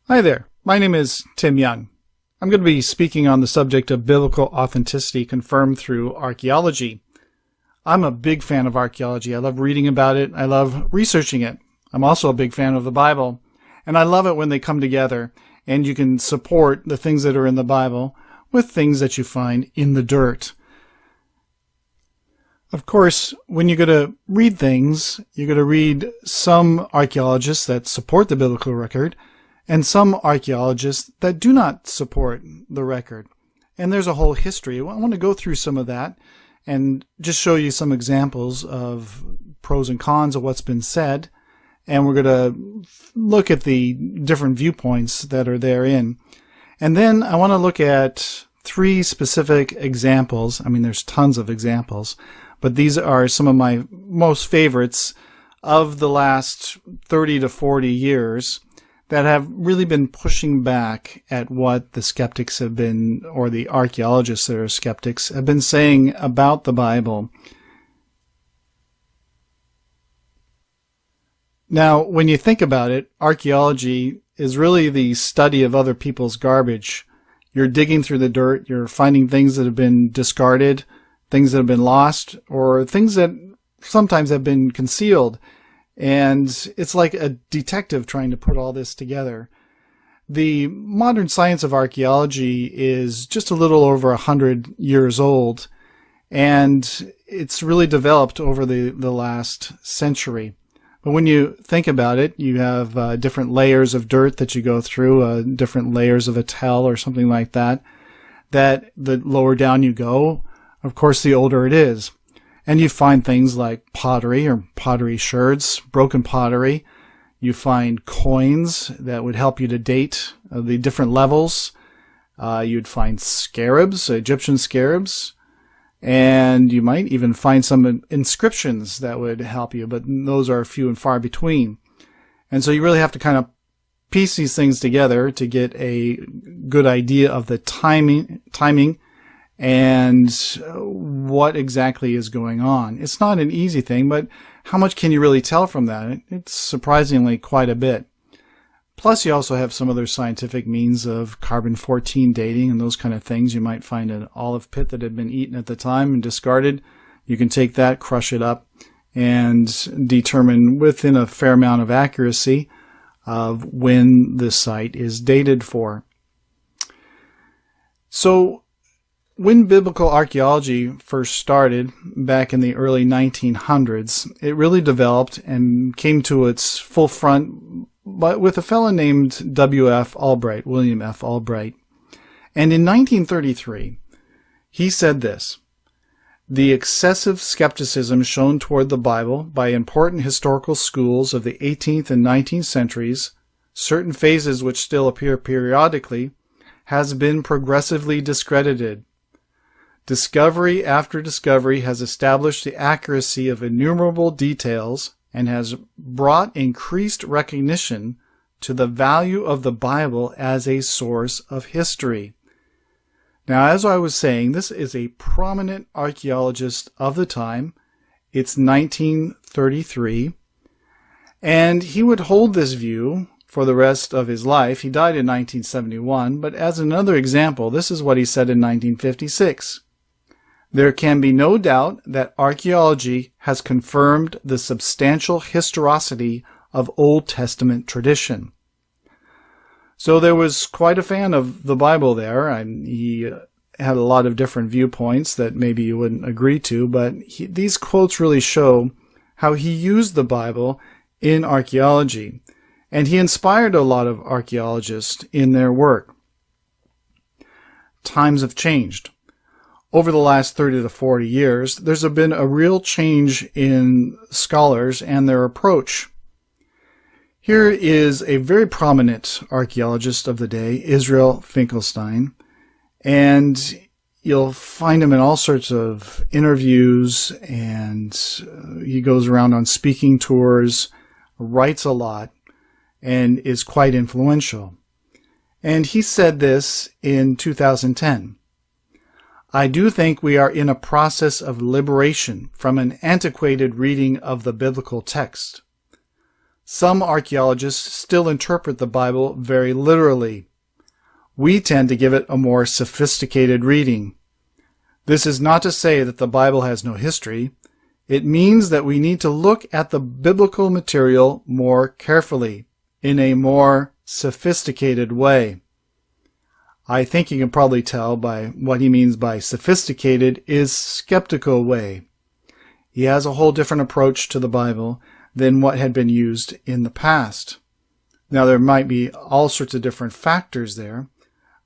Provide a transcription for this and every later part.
Hi there, my name is Tim Young. I'm going to be speaking on the subject of biblical authenticity confirmed through archaeology. I'm a big fan of archaeology. I love reading about it. I love researching it. I'm also a big fan of the Bible, and I love it when they come together and you can support the things that are in the Bible with things that you find in the dirt. Of course, when you're going to read things, you're going to read some archaeologists that support the biblical record and some archaeologists that do not support the record. And there's a whole history. I want to go through some of that and just show you some examples of pros and cons of what's been said. And we're going to look at the different viewpoints that are therein. And then I want to look at three specific examples. I mean, there's tons of examples, but these are some of my most favorites of the last 30 to 40 years that have really been pushing back at what the skeptics have been, or the archaeologists that are skeptics, have been saying about the Bible. Now, when you think about it, archaeology is really the study of other people's garbage. You're digging through the dirt, you're finding things that have been discarded, things that have been lost, or things that sometimes have been concealed. And it's like a detective trying to put all this together. The modern science of archaeology is just a little over 100 years old, and it's really developed over the last century. But when you think about it, you have different layers of dirt that you go through, different layers of a tell or something like that, that the lower down you go, of course, the older it is. And you find things like pottery or pottery sherds, broken pottery. You find coins that would help you to date the different levels. You'd find scarabs, Egyptian scarabs. And you might even find some inscriptions that would help you, but those are few and far between. And so you really have to kind of piece these things together to get a good idea of the timing and what exactly is going on. It's not an easy thing, but how much can you really tell from that? It's surprisingly quite a bit. Plus, you also have some other scientific means of carbon-14 dating and those kind of things. You might find an olive pit that had been eaten at the time and discarded. You can take that, crush it up, and determine within a fair amount of accuracy of when the site is dated for. So, when biblical archaeology first started back in the early 1900s, it really developed and came to its full front with a fellow named William F. Albright. And in 1933, he said this: "The excessive skepticism shown toward the Bible by important historical schools of the 18th and 19th centuries, certain phases which still appear periodically, has been progressively discredited. Discovery after discovery has established the accuracy of innumerable details and has brought increased recognition to the value of the Bible as a source of history." Now, as I was saying, this is a prominent archaeologist of the time. It's 1933, and he would hold this view for the rest of his life. He died in 1971, but as another example, this is what he said in 1956. "There can be no doubt that archaeology has confirmed the substantial historicity of Old Testament tradition." So there was quite a fan of the Bible there. He had a lot of different viewpoints that maybe you wouldn't agree to, but these quotes really show how he used the Bible in archaeology. And he inspired a lot of archaeologists in their work. Times have changed. Over the last 30 to 40 years, there's been a real change in scholars and their approach. Here is a very prominent archaeologist of the day, Israel Finkelstein, and you'll find him in all sorts of interviews, and he goes around on speaking tours, writes a lot, and is quite influential. And he said this in 2010. "I do think we are in a process of liberation from an antiquated reading of the biblical text. Some archaeologists still interpret the Bible very literally. We tend to give it a more sophisticated reading. This is not to say that the Bible has no history. It means that we need to look at the biblical material more carefully, in a more sophisticated way. I think you can probably tell by what he means by sophisticated is skeptical way. He has a whole different approach to the Bible than what had been used in the past. Now, there might be all sorts of different factors there,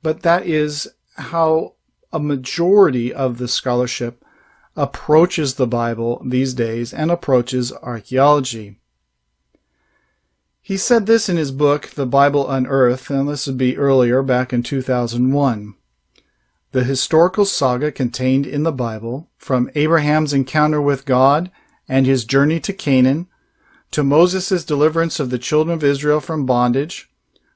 but that is how a majority of the scholarship approaches the Bible these days and approaches archaeology. He said this in his book, The Bible Unearthed, and this would be earlier, back in 2001. The historical saga contained in the Bible, from Abraham's encounter with God and his journey to Canaan, to Moses' deliverance of the children of Israel from bondage,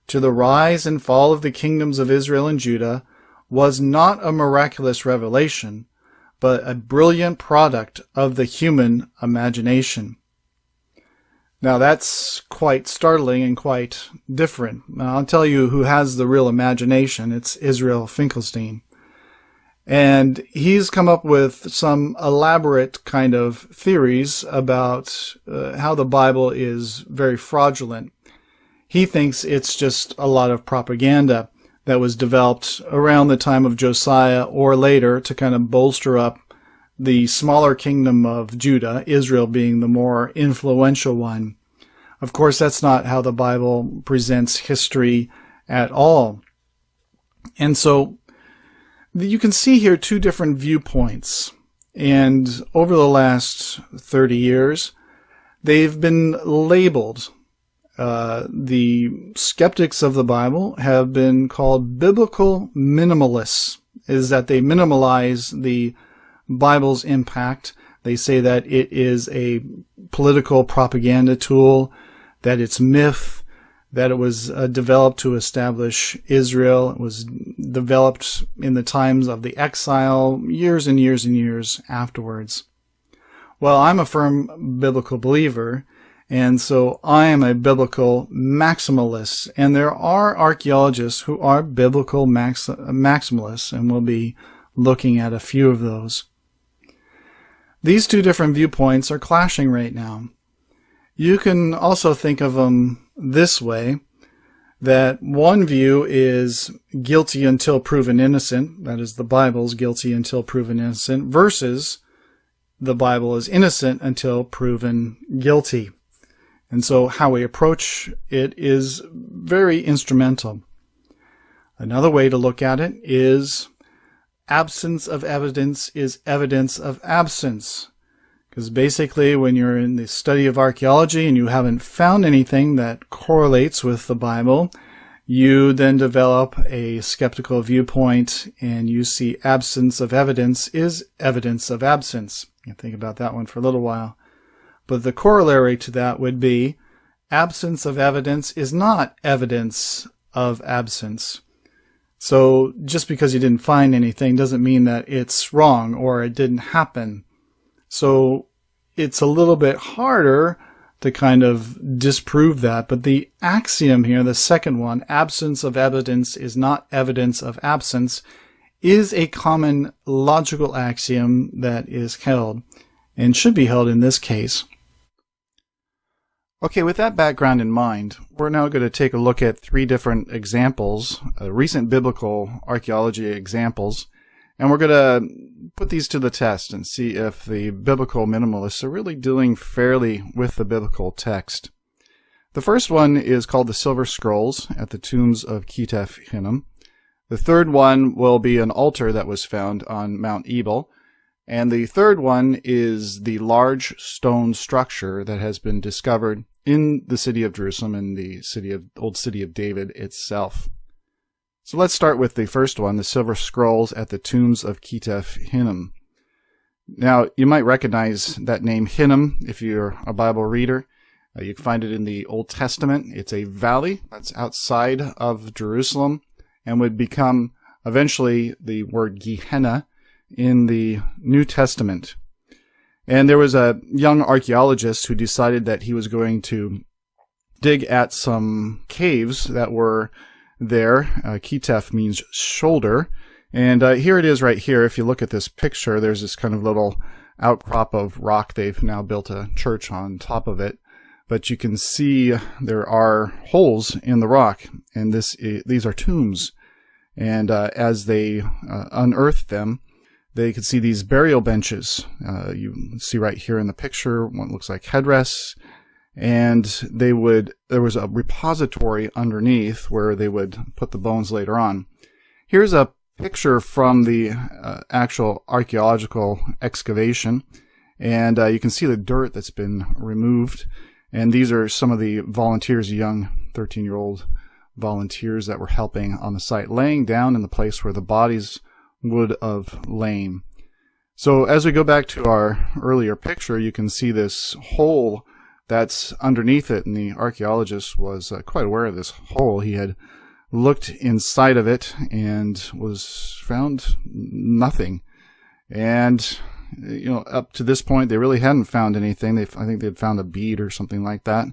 to the rise and fall of the kingdoms of Israel and Judah, was not a miraculous revelation, but a brilliant product of the human imagination. Now that's quite startling and quite different. I'll tell you who has the real imagination. It's Israel Finkelstein. And he's come up with some elaborate kind of theories about how the Bible is very fraudulent. He thinks it's just a lot of propaganda that was developed around the time of Josiah or later to kind of bolster up the smaller kingdom of Judah, Israel being the more influential one. Of course, that's not how the Bible presents history at all. And so you can see here two different viewpoints. And over the last 30 years, they've been labeled. The skeptics of the Bible have been called biblical minimalists, is that they minimalize the Bible's impact. They say that it is a political propaganda tool, that it's myth, that it was developed to establish Israel. It was developed in the times of the exile, years and years and years afterwards. Well, I'm a firm biblical believer, and so I am a biblical maximalist. And there are archaeologists who are biblical maximalists, and we'll be looking at a few of those. These two different viewpoints are clashing right now. You can also think of them this way, that one view is guilty until proven innocent, that is, the Bible's guilty until proven innocent, versus the Bible is innocent until proven guilty. And so how we approach it is very instrumental. Another way to look at it is absence of evidence is evidence of absence. Because basically, when you're in the study of archaeology and you haven't found anything that correlates with the Bible, you then develop a skeptical viewpoint and you see absence of evidence is evidence of absence. You can think about that one for a little while. But the corollary to that would be absence of evidence is not evidence of absence. So just because you didn't find anything doesn't mean that it's wrong or it didn't happen. So it's a little bit harder to kind of disprove that. But the axiom here, the second one, absence of evidence is not evidence of absence, is a common logical axiom that is held and should be held in this case. Okay, with that background in mind, we're now going to take a look at three different examples, recent biblical archaeology examples, and we're going to put these to the test and see if the biblical minimalists are really doing fairly with the biblical text. The first one is called the Silver Scrolls at the tombs of Christadelphian. The third one will be an altar that was found on Mount Ebal. And the third one is the large stone structure that has been discovered in the city of Jerusalem and the old city of David itself. So let's start with the first one, the Silver Scrolls at the tombs of Christadelphian. Now, you might recognize that name Hinnom if you're a Bible reader. You can find it in the Old Testament. It's a valley that's outside of Jerusalem and would become eventually the word Gehenna in the New Testament. And there was a young archaeologist who decided that he was going to dig at some caves that were there. Ketef means shoulder. And here it is right here. If you look at this picture, there's this kind of little outcrop of rock. They've now built a church on top of it. But you can see there are holes in the rock, and these are tombs. And as they unearthed them, they could see these burial benches. You see right here in the picture, one looks like headrests. And there was a repository underneath where they would put the bones later on. Here's a picture from the actual archaeological excavation. And you can see the dirt that's been removed. And these are some of the volunteers, young 13-year-old volunteers that were helping on the site, laying down in the place where the bodies would have lain. So as we go back to our earlier picture, you can see this hole that's underneath it, and the archaeologist was quite aware of this hole. He had looked inside of it and found nothing. And up to this point, they really hadn't found anything. I think they'd found a bead or something like that.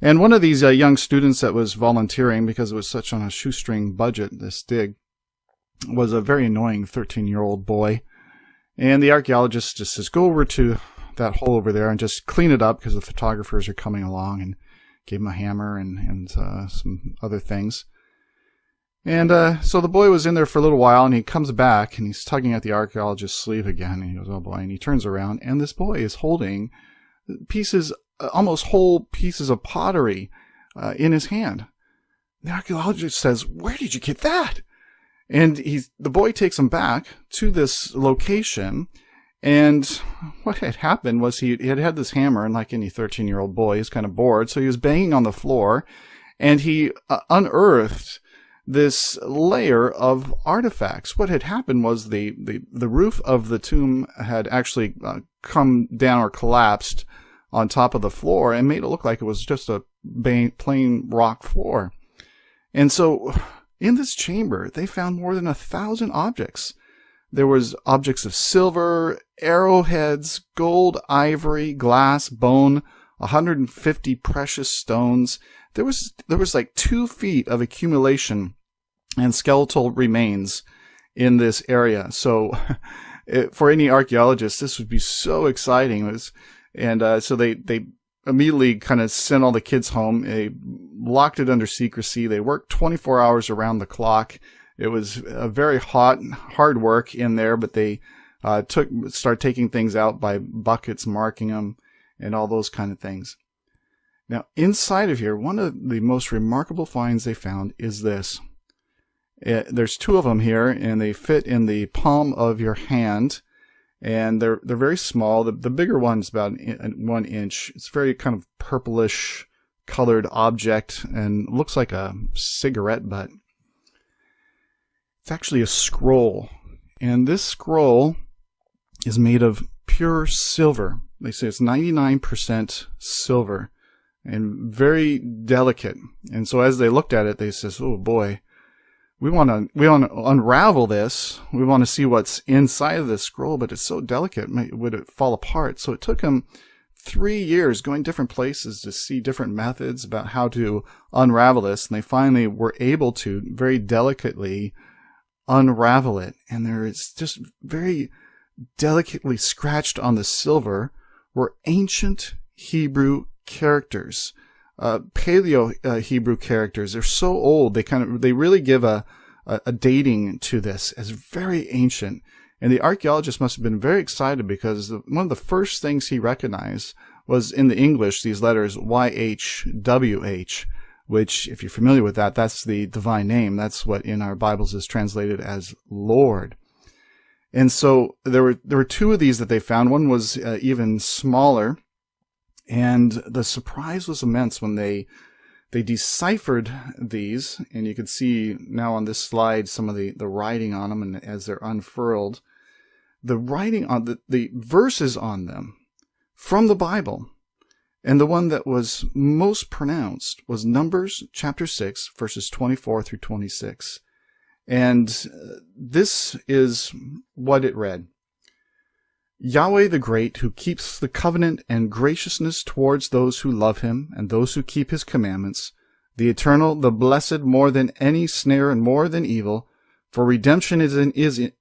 And one of these young students that was volunteering, because it was such on a shoestring budget, this dig, was a very annoying 13-year-old boy. And the archaeologist just says, go over to that hole over there and just clean it up, because the photographers are coming along, and gave him a hammer and some other things. And so the boy was in there for a little while, and he comes back, and he's tugging at the archaeologist's sleeve again, and he goes, oh boy, and he turns around, and this boy is holding pieces, almost whole pieces of pottery in his hand. The archaeologist says, where did you get that? And the boy takes him back to this location, and what had happened was he had this hammer, and like any 13-year-old boy, he's kind of bored, so he was banging on the floor, and he unearthed this layer of artifacts. What had happened was the roof of the tomb had actually come down or collapsed on top of the floor and made it look like it was just a plain rock floor. And so in this chamber, they found more than 1,000 objects. There was objects of silver, arrowheads, gold, ivory, glass, bone, 150 precious stones. There was like 2 feet of accumulation and skeletal remains in this area. So for any archaeologist, this would be so exciting. So they immediately kind of sent all the kids home. They locked it under secrecy. They worked 24 hours around the clock. It was a very hard work in there, but they started taking things out by buckets, marking them, and all those kind of things. Now, inside of here, one of the most remarkable finds they found is this. There's 2 of them here, and they fit in the palm of your hand, and they're very small. The bigger one's about 1 inch. It's very kind of purplish colored object and looks like a cigarette butt. It's actually a scroll, and this scroll is made of pure silver. They say it's 99% silver and very delicate. And so as they looked at it, they says, oh boy, we want to unravel this. We want to see what's inside of this scroll, but it's so delicate. Would it fall apart? So it took them 3 years going different places to see different methods about how to unravel this. And they finally were able to very delicately unravel it. And there is just very delicately scratched on the silver were ancient Hebrew characters. Paleo Hebrew characters. They're so old. They really give a dating to this as very ancient. And the archaeologist must have been very excited, because one of the first things he recognized was in the English, these letters YHWH, which, if you're familiar with that, that's the divine name. That's what in our Bibles is translated as Lord. And so there were 2 of these that they found. One was even smaller. And the surprise was immense when they deciphered these, and you can see now on this slide some of the writing on them, and as they're unfurled, the writing on the verses on them from the Bible. And the one that was most pronounced was Numbers chapter 6, verses 24 through 26. And this is what it read. Yahweh the Great, who keeps the covenant and graciousness towards those who love him and those who keep his commandments, the eternal, the blessed, more than any snare and more than evil, for redemption is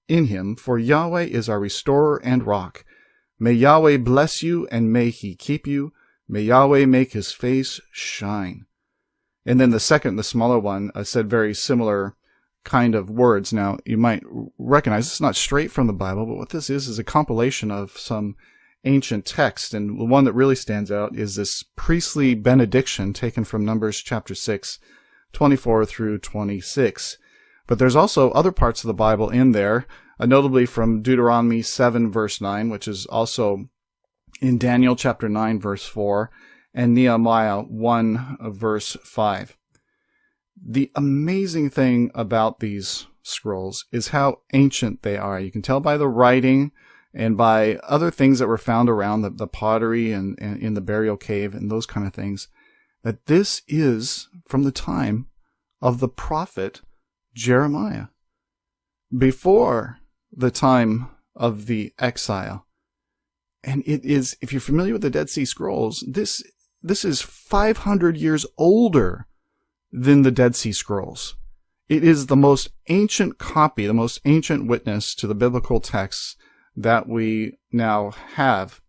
in him, for Yahweh is our restorer and rock. May Yahweh bless you, and may he keep you. May Yahweh make his face shine. And then the second, the smaller one, said very similar kind of words. Now, you might recognize it's not straight from the Bible, but what this is a compilation of some ancient text. And the one that really stands out is this priestly benediction taken from Numbers chapter 6, 24 through 26. But there's also other parts of the Bible in there, notably from Deuteronomy 7, verse 9, which is also in Daniel chapter 9, verse 4, and Nehemiah 1, verse 5. The amazing thing about these scrolls is how ancient they are. You can tell by the writing and by other things that were found around, the pottery and in the burial cave and those kind of things, that this is from the time of the prophet Jeremiah, before the time of the exile. And it is, if you're familiar with the Dead Sea Scrolls, this is 500 years older than the Dead Sea Scrolls. It is the most ancient copy, the most ancient witness to the biblical texts that we now have.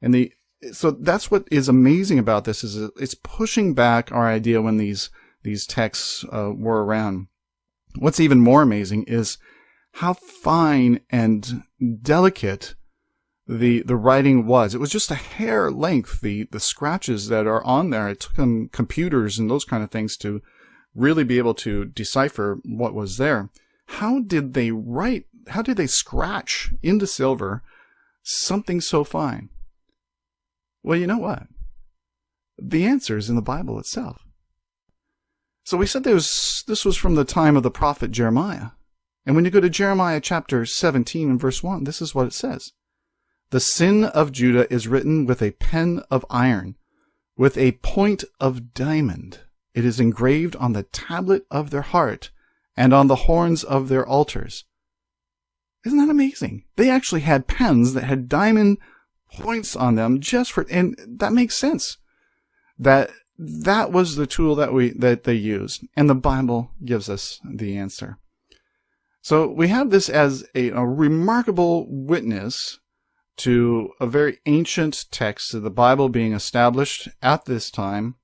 And so that's what is amazing about this, is it's pushing back our idea when these texts were around. What's even more amazing is how fine and delicate the writing was. It was just a hair length, the scratches that are on there. It took them computers and those kind of things to really be able to decipher what was there. How did they scratch into silver something so fine? Well, you know what? The answer is in the Bible itself. So we said this was from the time of the prophet Jeremiah. And when you go to Jeremiah chapter 17 and verse 1, this is what it says. The sin of Judah is written with a pen of iron, with a point of diamond. It is engraved on the tablet of their heart and on the horns of their altars. Isn't that amazing? They actually had pens that had diamond points on them and that makes sense. That was the tool that they used, and the Bible gives us the answer. So we have this as a remarkable witness to a very ancient text of the Bible being established at this time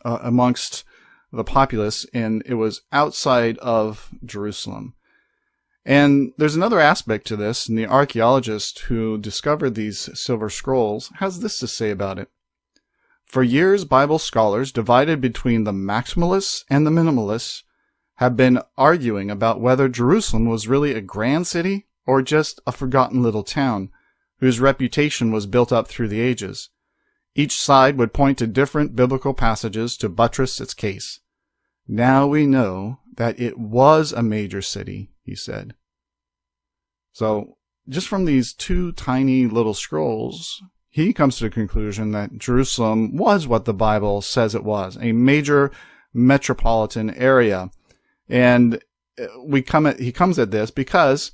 amongst the populace, and it was outside of Jerusalem. And there's another aspect to this, and the archaeologist who discovered these silver scrolls has this to say about it. For years, Bible scholars, divided between the maximalists and the minimalists, have been arguing about whether Jerusalem was really a grand city or just a forgotten little town whose reputation was built up through the ages. Each side would point to different biblical passages to buttress its case. Now we know that it was a major city, he said. So, just from these two tiny little scrolls, he comes to the conclusion that Jerusalem was what the Bible says it was, a major metropolitan area. And he comes at this because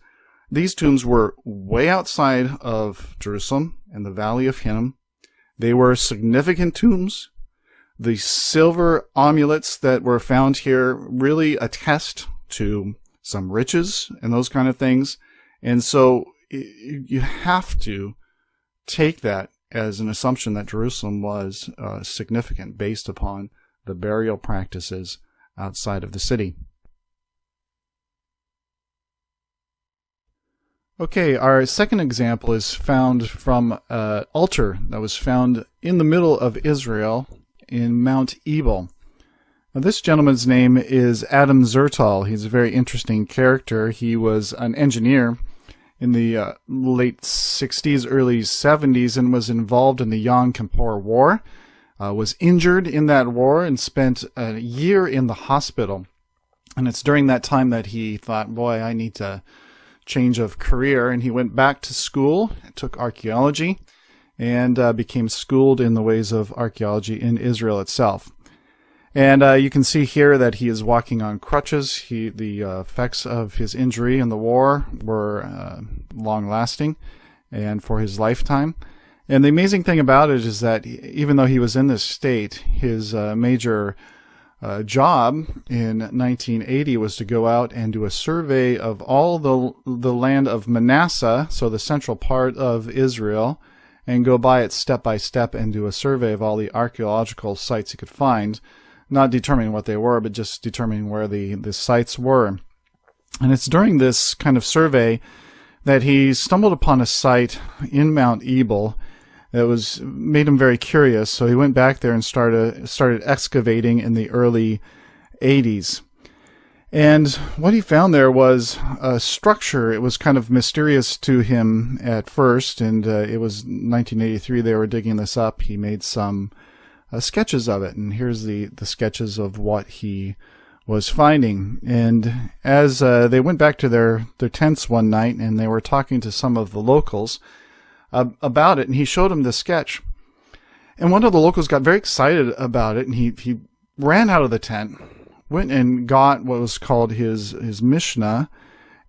these tombs were way outside of Jerusalem in the Valley of Hinnom. They were significant tombs. The silver amulets that were found here really attest to some riches and those kind of things. And so you have to take that as an assumption that Jerusalem was significant based upon the burial practices outside of the city. Okay, our second example is found from an altar that was found in the middle of Israel in Mount Ebal. Now, this gentleman's name is Adam Zertal. He's a very interesting character. He was an engineer in the late 60s, early 70s, and was involved in the Yom Kippur War, was injured in that war, and spent a year in the hospital. And it's during that time that he thought, boy, I need to change of career, and he went back to school, took archaeology, and became schooled in the ways of archaeology in Israel itself. And you can see here that he is walking on crutches. The effects of his injury in the war were long-lasting, and for his lifetime. And the amazing thing about it is that even though he was in this state, his major job in 1980 was to go out and do a survey of all the land of Manasseh, so the central part of Israel, and go by it step by step and do a survey of all the archaeological sites he could find, not determining what they were, but just determining where the sites were. And it's during this kind of survey that he stumbled upon a site in Mount Ebal that made him very curious. So he went back there and started excavating in the early 80s. And what he found there was a structure. It was kind of mysterious to him at first, and it was 1983 they were digging this up. He made some sketches of it, and here's the sketches of what he was finding. And as they went back to their tents one night, and they were talking to some of the locals about it, and he showed them the sketch. And one of the locals got very excited about it, and he ran out of the tent, went and got what was called his Mishnah,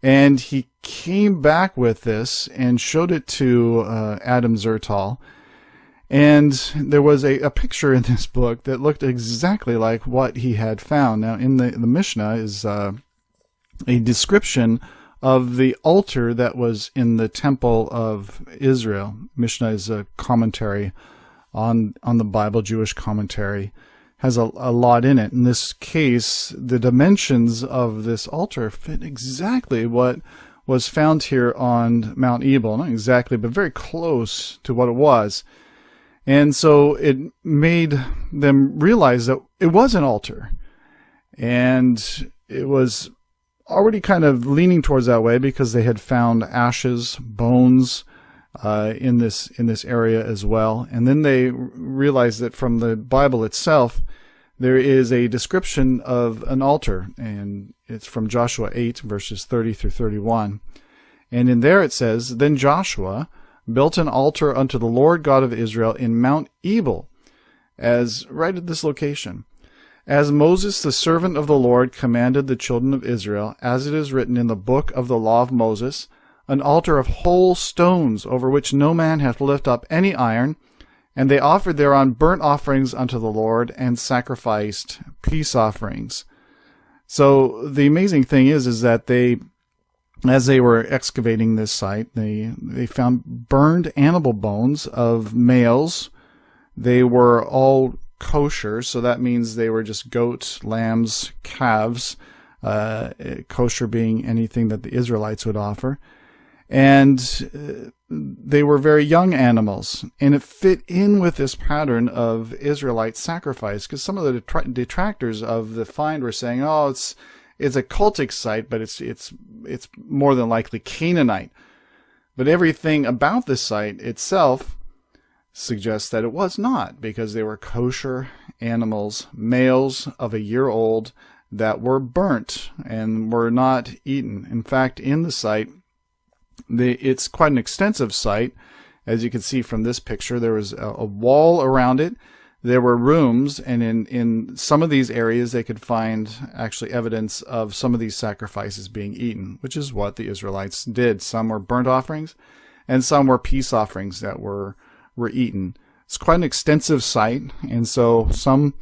and he came back with this and showed it to Adam Zertal. And there was a picture in this book that looked exactly like what he had found. Now, in the Mishnah is a description of the altar that was in the Temple of Israel. Mishnah is a commentary on the Bible, Jewish commentary, has a lot in it. In this case, the dimensions of this altar fit exactly what was found here on Mount Ebal. Not exactly, but very close to what it was. And so it made them realize that it was an altar. And it was already kind of leaning towards that way because they had found ashes, bones in this area as well. And then they realized that from the Bible itself, there is a description of an altar, and it's from Joshua 8, verses 30 through 31. And in there it says, "Then Joshua built an altar unto the Lord God of Israel in Mount Ebal," as right at this location, "as Moses the servant of the Lord commanded the children of Israel, as it is written in the book of the law of Moses, an altar of whole stones, over which no man hath lift up any iron. And they offered thereon burnt offerings unto the Lord, and sacrificed peace offerings." So the amazing thing is that as they were excavating this site, they found burned animal bones of males. They were all kosher, so that means they were just goats, lambs, calves, kosher being anything that the Israelites would offer. And they were very young animals, and it fit in with this pattern of Israelite sacrifice, because some of the detractors of the find were saying, "Oh, it's a cultic site, but it's more than likely Canaanite." But everything about the site itself suggests that it was not, because they were kosher animals, males of a year old, that were burnt and were not eaten. In fact, in the site, it's quite an extensive site. As you can see from this picture, there was a wall around it. There were rooms, and in some of these areas they could find actually evidence of some of these sacrifices being eaten, which is what the Israelites did. Some were burnt offerings, and some were peace offerings that were eaten. It's quite an extensive site, and so some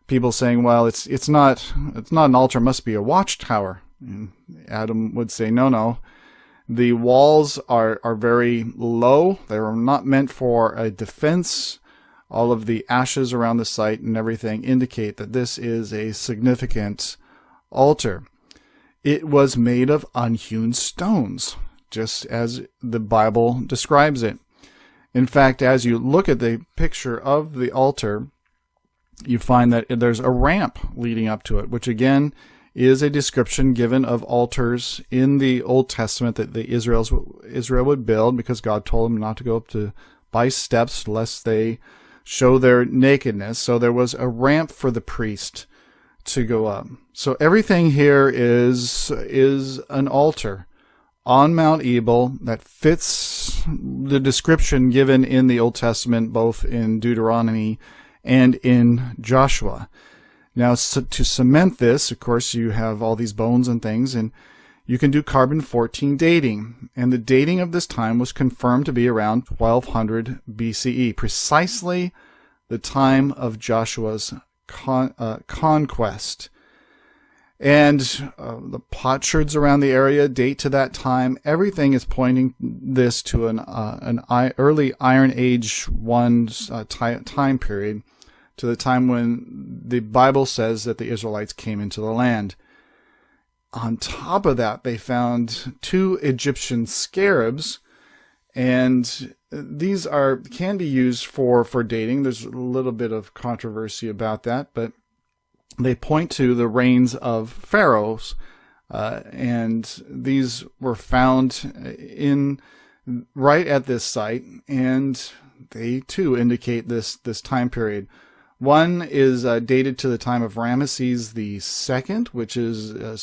people saying, "Well, it's not an altar, it must be a watchtower." And Adam would say, no. The walls are very low. They were not meant for a defense. All of the ashes around the site and everything indicate that this is a significant altar. It was made of unhewn stones, just as the Bible describes it. In fact, as you look at the picture of the altar, you find that there's a ramp leading up to it, which again is a description given of altars in the Old Testament that Israel would build, because God told them not to go up by steps lest they show their nakedness. So there was a ramp for the priest to go up. So everything here is an altar on Mount Ebal that fits the description given in the Old Testament, both in Deuteronomy and in Joshua. Now, to cement this, of course, you have all these bones and things, and you can do carbon-14 dating, and the dating of this time was confirmed to be around 1200 BCE, precisely the time of Joshua's conquest. And the potsherds around the area date to that time. Everything is pointing this to an early Iron Age 1 time period, to the time when the Bible says that the Israelites came into the land. On top of that, they found 2 Egyptian scarabs, and these can be used for dating. There's a little bit of controversy about that, but they point to the reigns of pharaohs, and these were found right at this site, and they too indicate this time period. One is dated to the time of Ramesses II, which is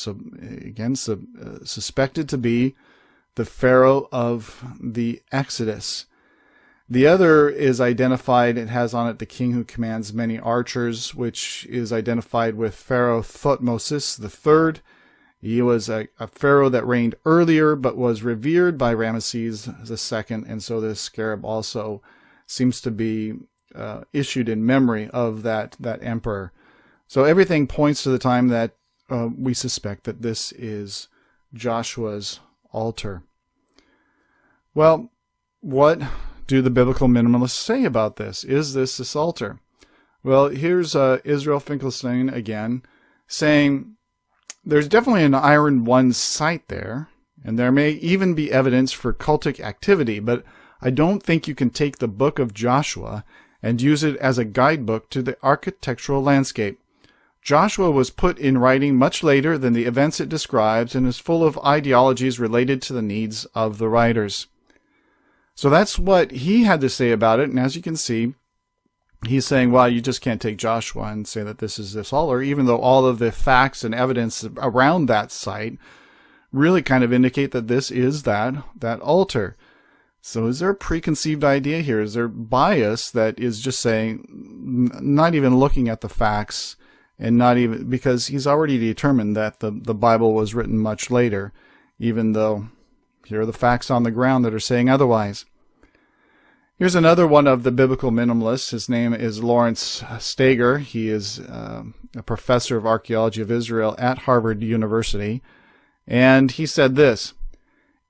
suspected to be the pharaoh of the Exodus. The other is identified, it has on it the king who commands many archers, which is identified with Pharaoh Thutmose III. He was a pharaoh that reigned earlier but was revered by Ramesses II, and so this scarab also seems to be issued in memory of that emperor. So everything points to the time that we suspect that this is Joshua's altar. Well, what do the biblical minimalists say about this? Is this altar? Well, here's Israel Finkelstein again saying there's definitely an Iron One site there, and there may even be evidence for cultic activity, but I don't think you can take the book of Joshua and use it as a guidebook to the architectural landscape. Joshua was put in writing much later than the events it describes and is full of ideologies related to the needs of the writers. So that's what he had to say about it, and as you can see, he's saying, well, you just can't take Joshua and say that this is this altar, even though all of the facts and evidence around that site really kind of indicate that this is that altar. So is there a preconceived idea here? Is there bias that is just saying, not even looking at the facts, and not even, because he's already determined that the Bible was written much later, even though here are the facts on the ground that are saying otherwise. Here's another one of the biblical minimalists. His name is Lawrence Steger. He is a professor of archaeology of Israel at Harvard University. And he said this: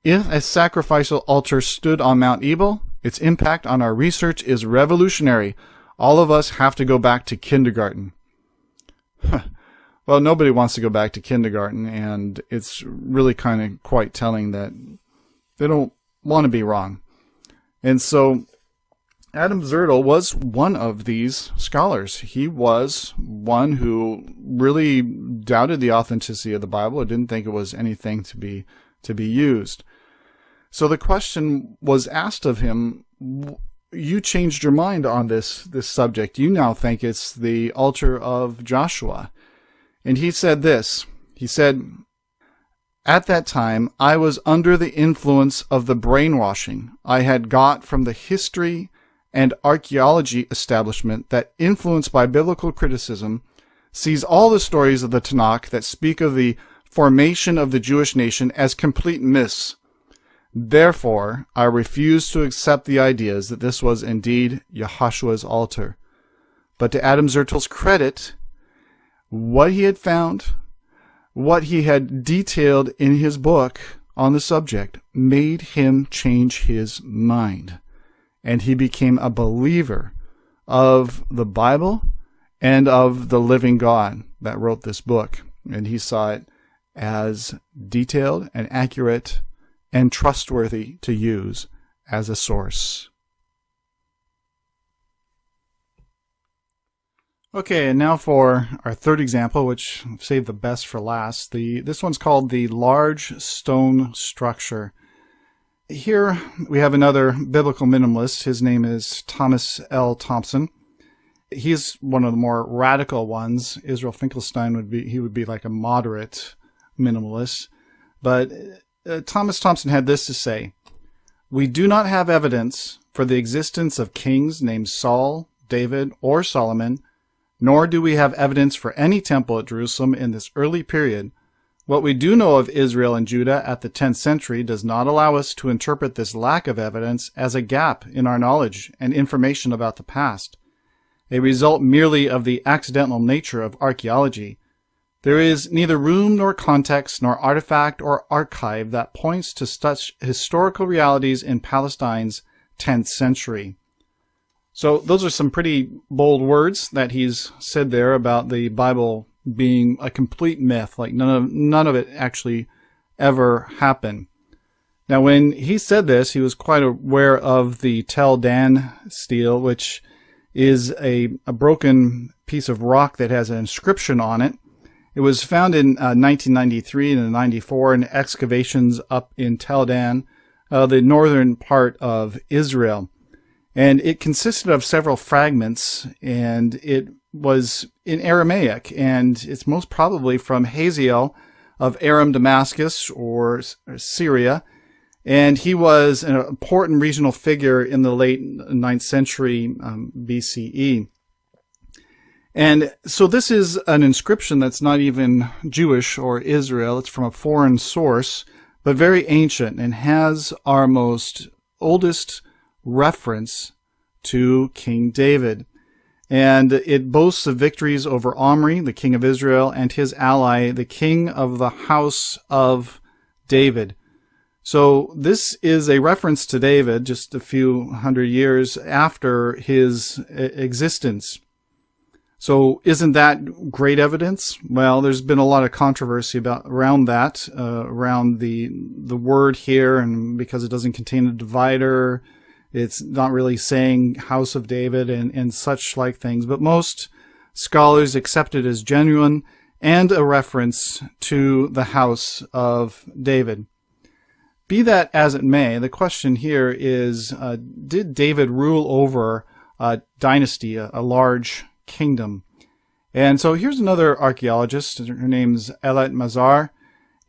if a sacrificial altar stood on Mount Ebal, its impact on our research is revolutionary. All of us have to go back to kindergarten. Well, nobody wants to go back to kindergarten, and it's really kind of quite telling that they don't want to be wrong. And so Adam Zertel was one of these scholars. He was one who really doubted the authenticity of the Bible. Didn't think it was anything to be used. So the question was asked of him, you changed your mind on this subject. You now think it's the altar of Joshua. And he said this. He said, at that time, I was under the influence of the brainwashing I had got from the history and archaeology establishment that, influenced by biblical criticism, sees all the stories of the Tanakh that speak of the formation of the Jewish nation as complete myths. Therefore, I refused to accept the ideas that this was indeed Yahushua's altar. But to Adam Zertel's credit, what he had found, what he had detailed in his book on the subject, made him change his mind. And he became a believer of the Bible and of the living God that wrote this book. And he saw it as detailed and accurate and trustworthy to use as a source. Okay, and now for our third example, which I've saved the best for last. This one's called the large stone structure. Here we have another biblical minimalist. His name is Thomas L. Thompson. He's one of the more radical ones. Israel Finkelstein would be like a moderate minimalist. But Thomas Thompson had this to say: we do not have evidence for the existence of kings named Saul, David, or Solomon, nor do we have evidence for any temple at Jerusalem in this early period, What we do know of Israel and Judah at the 10th century does not allow us to interpret this lack of evidence as a gap in our knowledge and information about the past, a result merely of the accidental nature of archaeology. There is neither room nor context nor artifact or archive that points to such historical realities in Palestine's 10th century. So those are some pretty bold words that he's said there about the Bible being a complete myth, like none of it actually ever happened. Now, when he said this, he was quite aware of the Tel Dan stele, which is a broken piece of rock that has an inscription on it. It was found in 1993 and 94 in excavations up in Tel Dan, the northern part of Israel. And it consisted of several fragments, and it was in Aramaic, and it's most probably from Hazael of Aram Damascus or Syria. And he was an important regional figure in the late 9th century BCE. And so this is an inscription that's not even Jewish or Israel. It's from a foreign source, but very ancient, and has our most oldest reference to King David. And it boasts of victories over Omri, the king of Israel, and his ally, the king of the house of David. So this is a reference to David just a few hundred years after his existence. So isn't that great evidence? Well, there's been a lot of controversy around that, around the word here, and because it doesn't contain a divider, it's not really saying House of David and such like things. But most scholars accept it as genuine and a reference to the house of David. Be that as it may, the question here is, did David rule over a dynasty, a large kingdom? And so here's another archaeologist. Her name's Elat Mazar,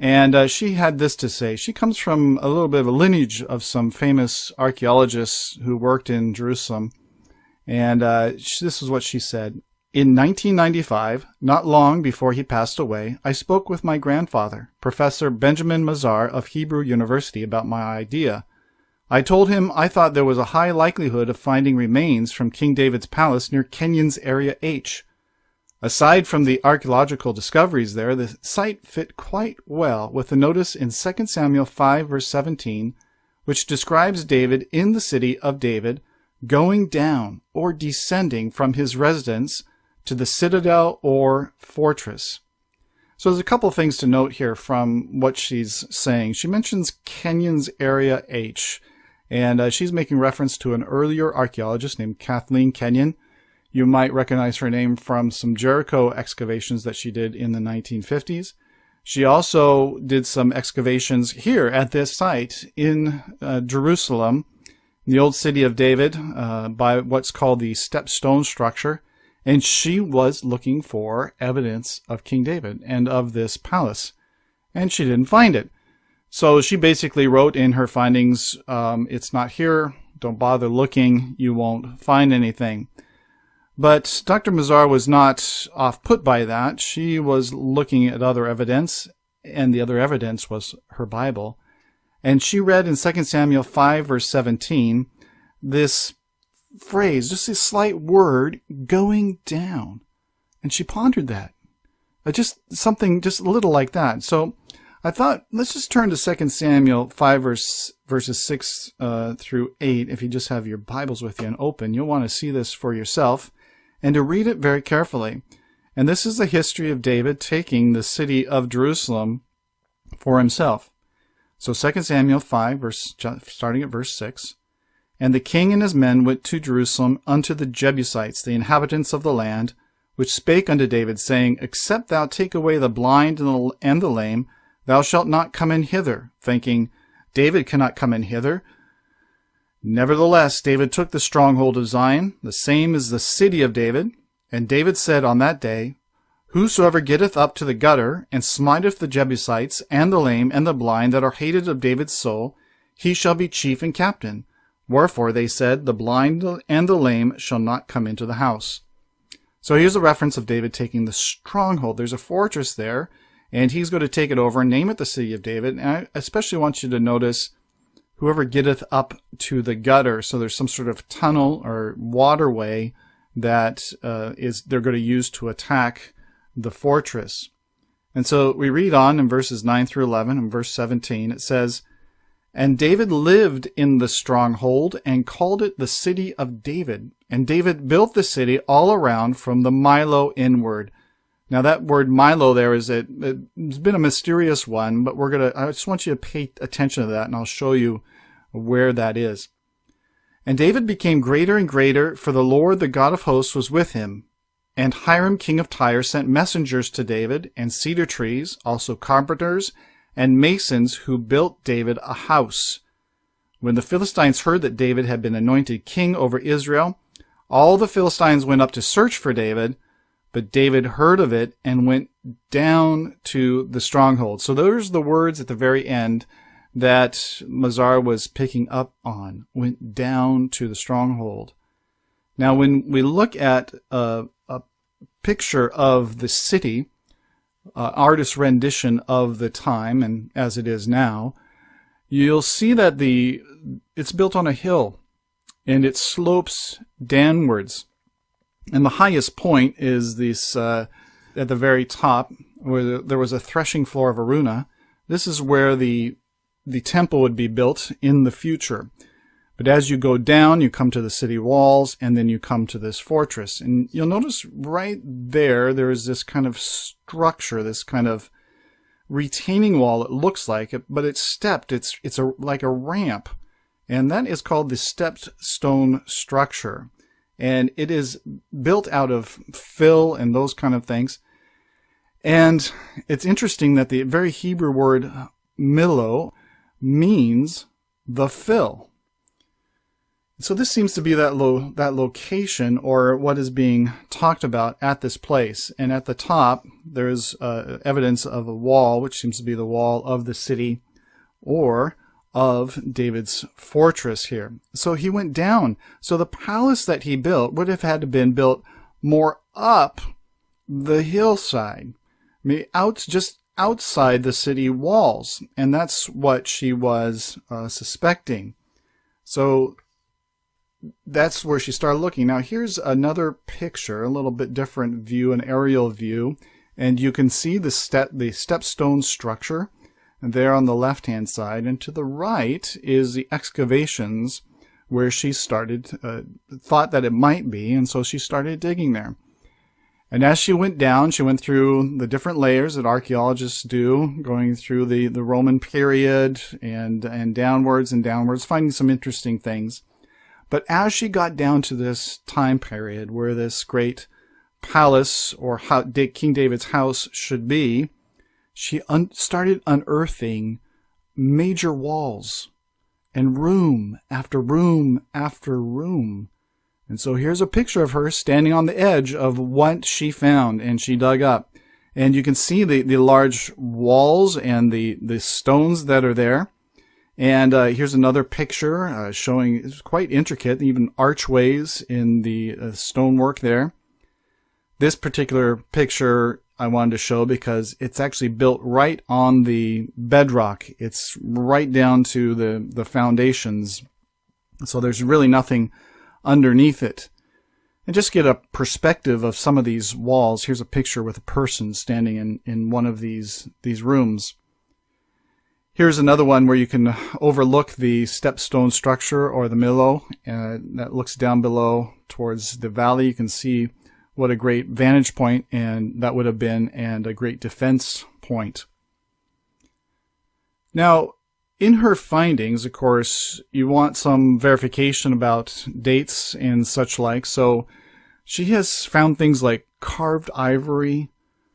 and she had this to say. She comes from a little bit of a lineage of some famous archaeologists who worked in Jerusalem, and this is what she said. In 1995, not long before he passed away, I spoke with my grandfather, Professor Benjamin Mazar of Hebrew University, about my idea. I told him I thought there was a high likelihood of finding remains from King David's palace near Kenyon's Area H. Aside from the archaeological discoveries there, the site fit quite well with the notice in 2 Samuel 5 verse 17, which describes David in the city of David going down or descending from his residence to the citadel or fortress. So there's a couple of things to note here from what she's saying. She mentions Kenyon's Area H, and she's making reference to an earlier archaeologist named Kathleen Kenyon. You might recognize her name from some Jericho excavations that she did in the 1950s. She also did some excavations here at this site in Jerusalem, the old city of David, by what's called the stepstone structure. And she was looking for evidence of King David and of this palace, and she didn't find it. So she basically wrote in her findings, it's not here, don't bother looking, you won't find anything. But Dr. Mazar was not off-put by that. She was looking at other evidence, and the other evidence was her Bible. And she read in 2 Samuel 5 verse 17 this phrase, just this slight word, going down. And she pondered that. Just something just a little like that. So I thought, let's just turn to 2 Samuel 5 verses 6 through 8. If you just have your Bibles with you and open, you'll want to see this for yourself and to read it very carefully. And this is the history of David taking the city of Jerusalem for himself. So 2 Samuel 5, starting at verse 6. And the king and his men went to Jerusalem unto the Jebusites, the inhabitants of the land, which spake unto David, saying, Except thou take away the blind and the lame, thou shalt not come in hither, thinking, David cannot come in hither. Nevertheless, David took the stronghold of Zion, the same is the city of David. And David said on that day, Whosoever getteth up to the gutter, and smiteth the Jebusites, and the lame, and the blind, that are hated of David's soul, he shall be chief and captain. Wherefore they said, The blind and the lame shall not come into the house. So here's a reference of David taking the stronghold. There's a fortress there, And he's going to take it over and name it the City of David. And I especially want you to notice whoever getteth up to the gutter. So there's some sort of tunnel or waterway that they're going to use to attack the fortress. And so we read on in verses 9 through 11 and verse 17. It says, "And David lived in the stronghold and called it the City of David. And David built the city all around from the Milo inward." Now that word Milo there it's been a mysterious one, but I just want you to pay attention to that, and I'll show you where that is. "And David became greater and greater, for the Lord, the God of hosts, was with him. And Hiram, king of Tyre, sent messengers to David, and cedar trees, also carpenters and masons, who built David a house. When the Philistines heard that David had been anointed king over Israel, all the Philistines went up to search for David, but David heard of it and went down to the stronghold." So those are the words at the very end that Mazar was picking up on. Went down to the stronghold. Now, when we look at a picture of the city, artist's rendition of the time and as it is now, you'll see that it's built on a hill and it slopes downwards. And the highest point is this at the very top, where there was a threshing floor of Aruna. This is where the temple would be built in the future. But as you go down, you come to the city walls, and then you come to this fortress. And you'll notice right there is this kind of structure, this kind of retaining wall, it looks like, but it's stepped. It's like a ramp. And that is called the stepped stone structure. And it is built out of fill and those kind of things. And it's interesting that the very Hebrew word milo means the fill. So this seems to be that location, or what is being talked about at this place. And at the top, there's evidence of a wall, which seems to be the wall of the city or of David's fortress here. So he went down. So the palace that he built would have had to been built more up the hillside, just outside the city walls. And that's what she was suspecting. So that's where she started looking. Now here's another picture, a little bit different view, an aerial view, and you can see the stepstone structure there on the left-hand side, and to the right is the excavations where she started, thought that it might be, and so she started digging there. And as she went down, she went through the different layers that archaeologists do, going through the Roman period and downwards, finding some interesting things. But as she got down to this time period where this great palace or King David's house should be, she started unearthing major walls and room after room after room. And so here's a picture of her standing on the edge of what she found and she dug up. And you can see the large walls and the stones that are there. And here's another picture showing, it's quite intricate, even archways in the stonework there. This particular picture I wanted to show because it's actually built right on the bedrock. It's right down to the foundations. So there's really nothing underneath it. And just get a perspective of some of these walls. Here's a picture with a person standing in one of these rooms. Here's another one where you can overlook the stepstone structure or the Milo that looks down below towards the valley. You can see what a great vantage point and that would have been, and a great defense point. Now, in her findings, of course, you want some verification about dates and such like. So she has found things like carved ivory,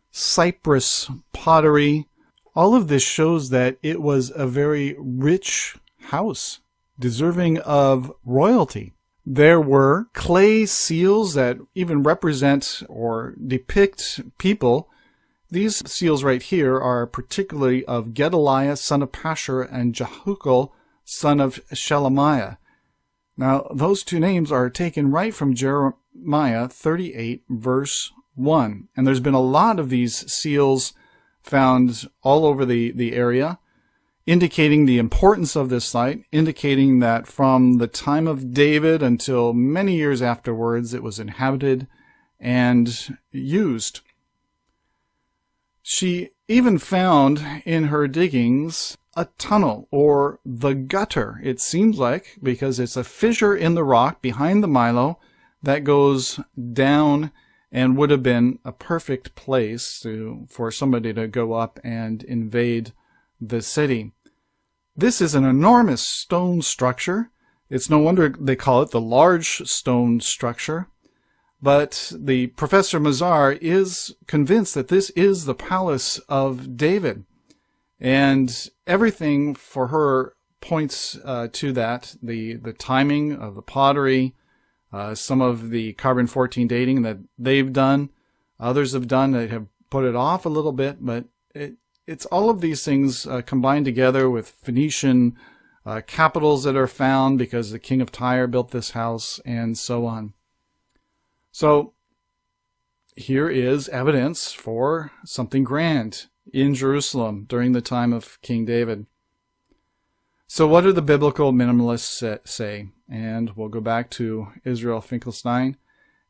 cypress pottery. All of this shows that it was a very rich house, deserving of royalty. There were clay seals that even represent or depict people. These seals right here are particularly of Gedaliah, son of Pashur, and Jehukel, son of Shelemiah. Now, those two names are taken right from Jeremiah 38, verse 1. And there's been a lot of these seals found all over the area, indicating the importance of this site, indicating that from the time of David until many years afterwards, it was inhabited and used. She even found in her diggings a tunnel, or the gutter, it seems like, because it's a fissure in the rock behind the Milo that goes down and would have been a perfect place for somebody to go up and invade the city. This is an enormous stone structure. It's no wonder they call it the large stone structure. But the Professor Mazar is convinced that this is the palace of David. And everything for her points to that. The timing of the pottery, some of the carbon-14 dating that they've done, others have done that have put it off a little bit, but it's all of these things combined together with Phoenician capitals that are found because the king of Tyre built this house and so on. So here is evidence for something grand in Jerusalem during the time of King David. So what do the biblical minimalists say? And we'll go back to Israel Finkelstein.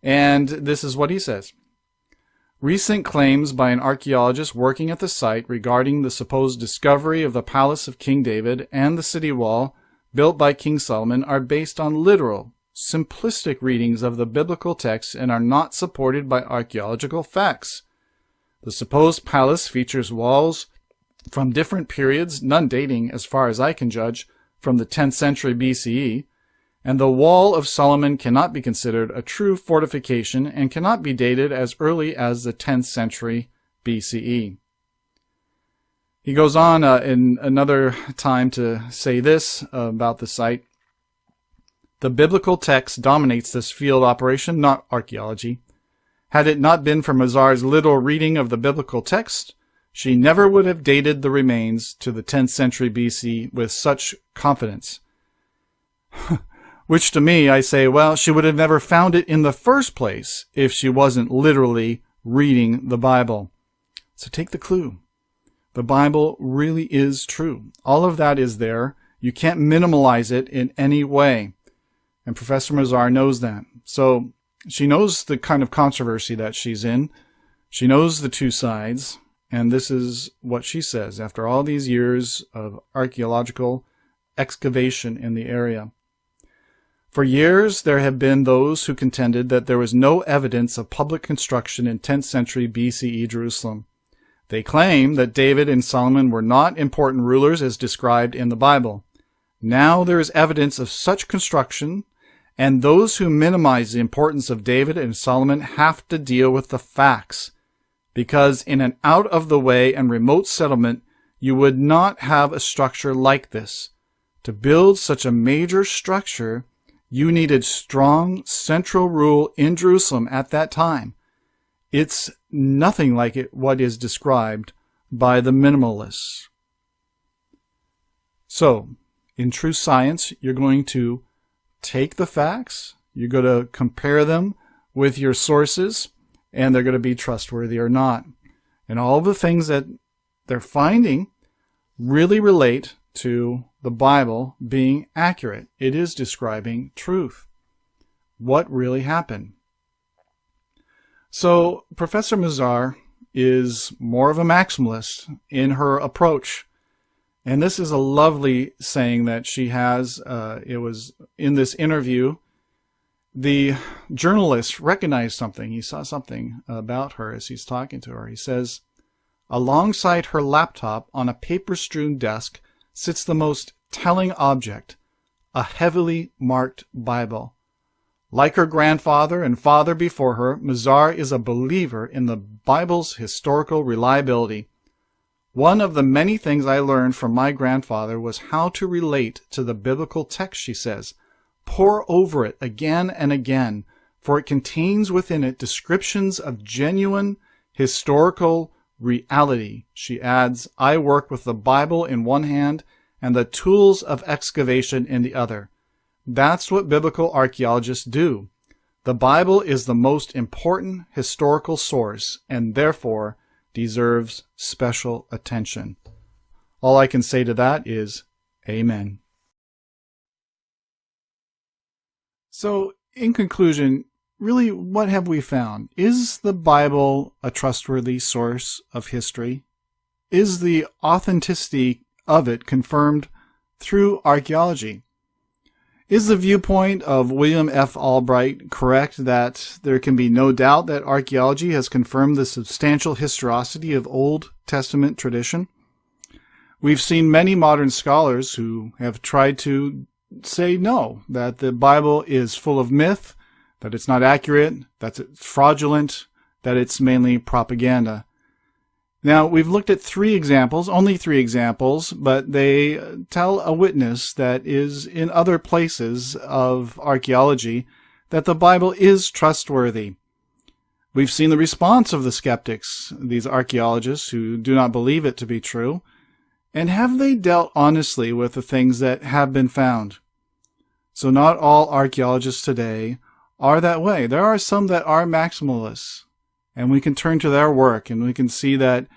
And this is what he says. Recent claims by an archaeologist working at the site regarding the supposed discovery of the palace of King David and the city wall built by King Solomon are based on literal, simplistic readings of the biblical text and are not supported by archaeological facts. The supposed palace features walls from different periods, none dating, as far as I can judge, from the 10th century BCE, and the Wall of Solomon cannot be considered a true fortification and cannot be dated as early as the 10th century BCE. He goes on in another time to say this about the site. The biblical text dominates this field operation, not archaeology. Had it not been for Mazar's literal reading of the biblical text, she never would have dated the remains to the 10th century BC with such confidence. Which to me, I say, well, she would have never found it in the first place if she wasn't literally reading the Bible. So take the clue. The Bible really is true. All of that is there. You can't minimalize it in any way. And Professor Mazar knows that. So she knows the kind of controversy that she's in. She knows the two sides. And this is what she says after all these years of archaeological excavation in the area. For years, there have been those who contended that there was no evidence of public construction in 10th century BCE Jerusalem. They claim that David and Solomon were not important rulers as described in the Bible. Now there is evidence of such construction, and those who minimize the importance of David and Solomon have to deal with the facts, because in an out-of-the-way and remote settlement, you would not have a structure like this. To build such a major structure, you needed strong central rule in Jerusalem at that time. It's nothing like what is described by the minimalists. So, in true science, you're going to take the facts, you're going to compare them with your sources, and they're going to be trustworthy or not. And all the things that they're finding really relate to the Bible being accurate. It is describing truth. What really happened? So Professor Mazar is more of a maximalist in her approach. And this is a lovely saying that she has. It was in this interview. The journalist recognized something. He saw something about her as he's talking to her. He says, alongside her laptop on a paper-strewn desk sits the most telling object, a heavily marked Bible. Like her grandfather and father before her, Mazar is a believer in the Bible's historical reliability. One of the many things I learned from my grandfather was how to relate to the biblical text, she says. Pore over it again and again, for it contains within it descriptions of genuine historical reality. She adds, I work with the Bible in one hand and the tools of excavation in the other. That's what biblical archaeologists do. The Bible is the most important historical source, and therefore deserves special attention. All I can say to that is, Amen. So, in conclusion, really, what have we found? Is the Bible a trustworthy source of history? Is the authenticity of it confirmed through archaeology? Is the viewpoint of William F. Albright correct that there can be no doubt that archaeology has confirmed the substantial historicity of Old Testament tradition? We've seen many modern scholars who have tried to say no, that the Bible is full of myth, that it's not accurate, that it's fraudulent, that it's mainly propaganda. Now, we've looked at only three examples, but they tell a witness that is in other places of archaeology that the Bible is trustworthy. We've seen the response of the skeptics, these archaeologists who do not believe it to be true, and have they dealt honestly with the things that have been found? So not all archaeologists today are that way. There are some that are maximalists, and we can turn to their work and we can see that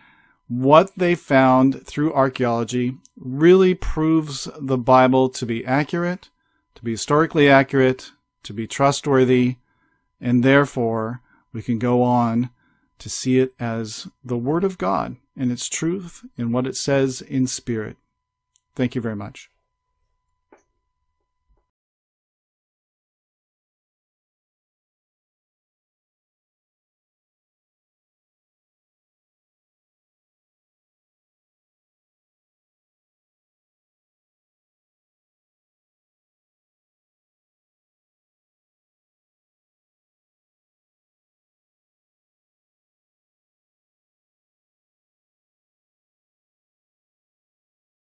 what they found through archaeology really proves the Bible to be accurate, to be historically accurate, to be trustworthy, and therefore we can go on to see it as the Word of God and its truth and what it says in Spirit. Thank you very much.